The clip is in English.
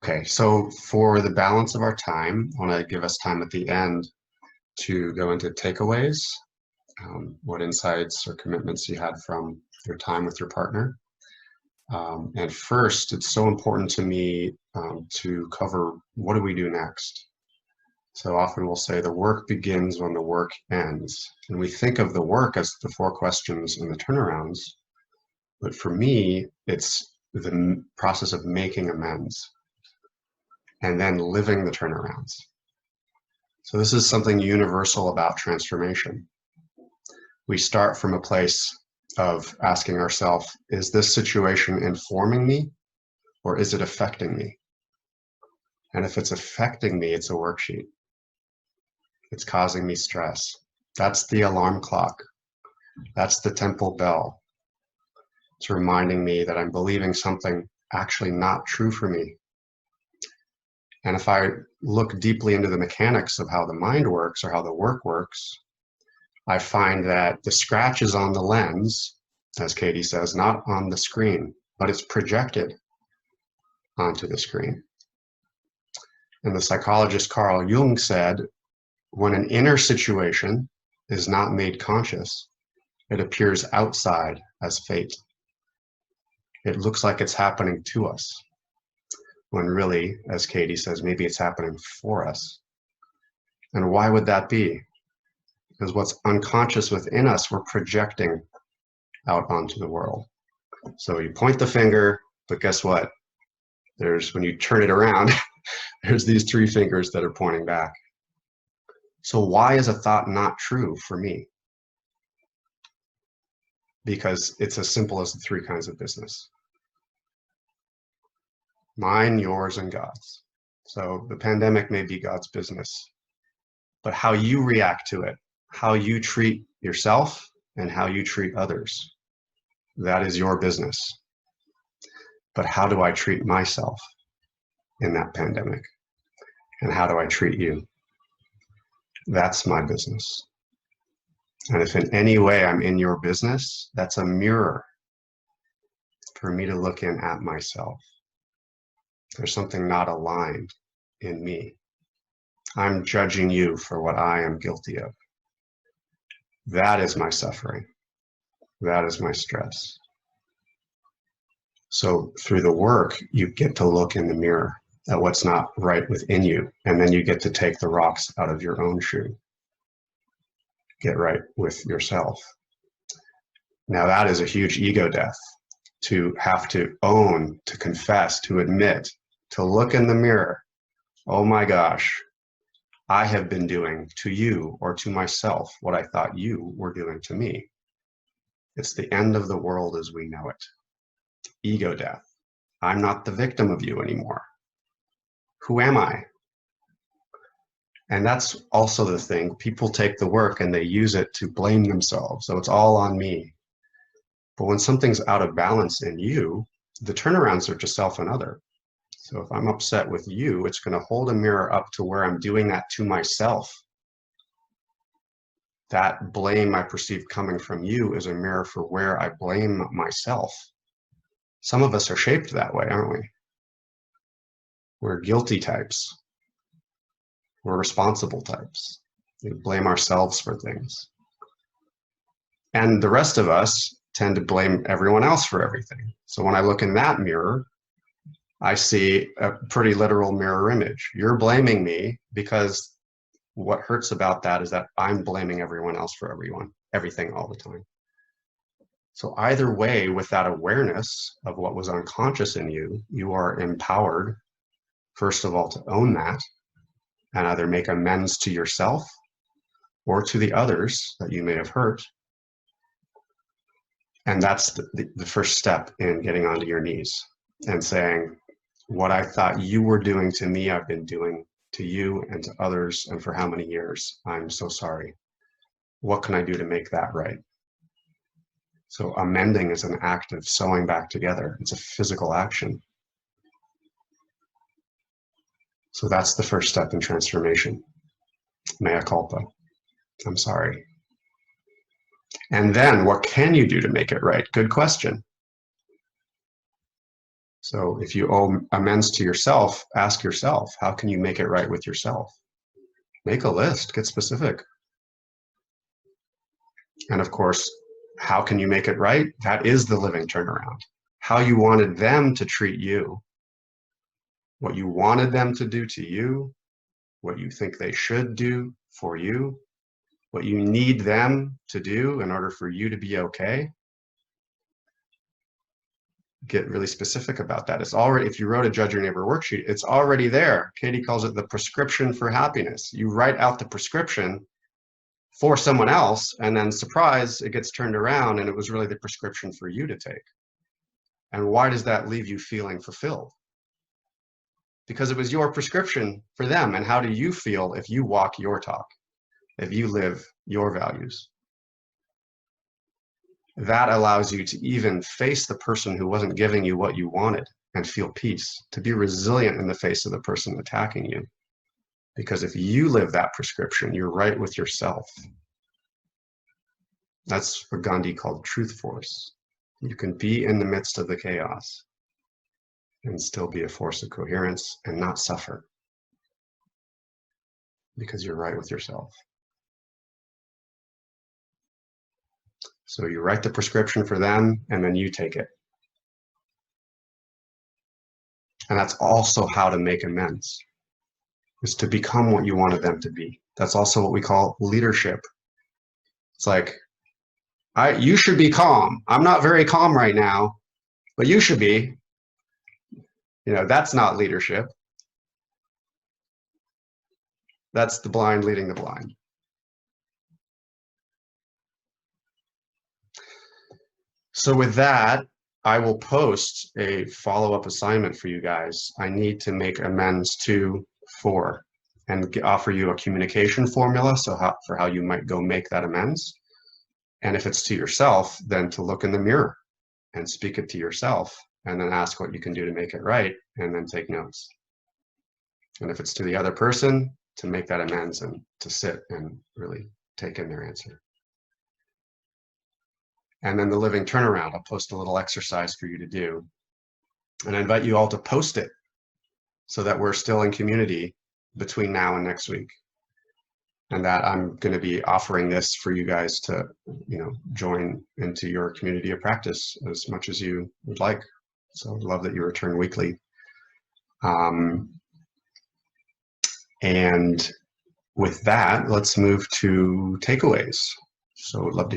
Okay, so for the balance of our time, I want to give us time at the end to go into takeaways, what insights or commitments you had from your time with your partner. And first, it's so important to me to cover what do we do next? So often we'll say the work begins when the work ends. And we think of the work as the 4 questions and the turnarounds. But for me, it's the process of making amends and then living the turnarounds. So this is something universal about transformation. We start from a place of asking ourselves, is this situation informing me or is it affecting me? And if it's affecting me, it's a worksheet. It's causing me stress. That's the alarm clock. That's the temple bell. It's reminding me that I'm believing something actually not true for me. And if I look deeply into the mechanics of how the mind works or how the work works, I find that the scratch is on the lens, as Katie says, not on the screen, but it's projected onto the screen. And the psychologist Carl Jung said, when an inner situation is not made conscious, it appears outside as fate. It looks like it's happening to us, when really, as Katie says, maybe it's happening for us. And why would that be? Because what's unconscious within us, we're projecting out onto the world. So you point the finger, but guess what? When you turn it around, there's these 3 fingers that are pointing back. So why is a thought not true for me? Because it's as simple as the 3 kinds of business. Mine, yours, and God's. So the pandemic may be God's business, but how you react to it, how you treat yourself and how you treat others, that is your business. But how do I treat myself in that pandemic? And how do I treat you? That's my business. And if in any way I'm in your business, that's a mirror for me to look in at myself. There's something not aligned in me. I'm judging you for what I am guilty of. That is my suffering. That is my stress. So through the work, you get to look in the mirror at what's not right within you, and then you get to take the rocks out of your own shoe. Get right with yourself. Now that is a huge ego death, to have to own, to confess, to admit, to look in the mirror. Oh my gosh, I have been doing to you or to myself what I thought you were doing to me. It's the end of the world as we know it. Ego death. I'm not the victim of you anymore. Who am I? And that's also the thing. People take the work and they use it to blame themselves. So it's all on me. But when something's out of balance in you, the turnarounds are to self and other. So if I'm upset with you, it's going to hold a mirror up to where I'm doing that to myself. That blame I perceive coming from you is a mirror for where I blame myself. Some of us are shaped that way, aren't we? We're guilty types. We're responsible types. We blame ourselves for things. And the rest of us tend to blame everyone else for everything. So when I look in that mirror, I see a pretty literal mirror image. You're blaming me because what hurts about that is that I'm blaming everyone else for everything all the time. So either way, with that awareness of what was unconscious in you, you are empowered, first of all, to own that and either make amends to yourself or to the others that you may have hurt. And that's the first step in getting onto your knees and saying, what I thought you were doing to me, I've been doing to you and to others, and for how many years? I'm so sorry. What can I do to make that right? So amending is an act of sewing back together. It's a physical action. So that's the first step in transformation. Mea culpa. I'm sorry. And then what can you do to make it right? Good question. So if you owe amends to yourself, ask yourself, how can you make it right with yourself? Make a list, get specific. And of course, how can you make it right? That is the living turnaround. How you wanted them to treat you, what you wanted them to do to you, what you think they should do for you, what you need them to do in order for you to be okay. Get really specific about that. It's already, if you wrote a Judge Your Neighbor worksheet, it's already there. Katie calls it the prescription for happiness. You write out the prescription for someone else, and then surprise, it gets turned around and it was really the prescription for you to take. And why does that leave you feeling fulfilled? Because it was your prescription for them. And how do you feel if you walk your talk, if you live your values? That allows you to even face the person who wasn't giving you what you wanted and feel peace, to be resilient in the face of the person attacking you. Because if you live that prescription, you're right with yourself. That's what Gandhi called truth force. You can be in the midst of the chaos and still be a force of coherence and not suffer because you're right with yourself. So you write the prescription for them and then you take it. And that's also how to make amends, is to become what you wanted them to be. That's also what we call leadership. It's like, you should be calm. I'm not very calm right now, but you should be. You know, that's not leadership. That's the blind leading the blind. So with that, I will post a follow-up assignment for you guys. I need to make amends to 4 and offer you a communication formula for how you might go make that amends. And if it's to yourself, then to look in the mirror and speak it to yourself and then ask what you can do to make it right and then take notes. And if it's to the other person, to make that amends and to sit and really take in their answer. And then the living turnaround, I'll post a little exercise for you to do. And I invite you all to post it so that we're still in community between now and next week. And that I'm going to be offering this for you guys to, join into your community of practice as much as you would like. So I'd love that you return weekly. And with that, let's move to takeaways. So I'd love to hear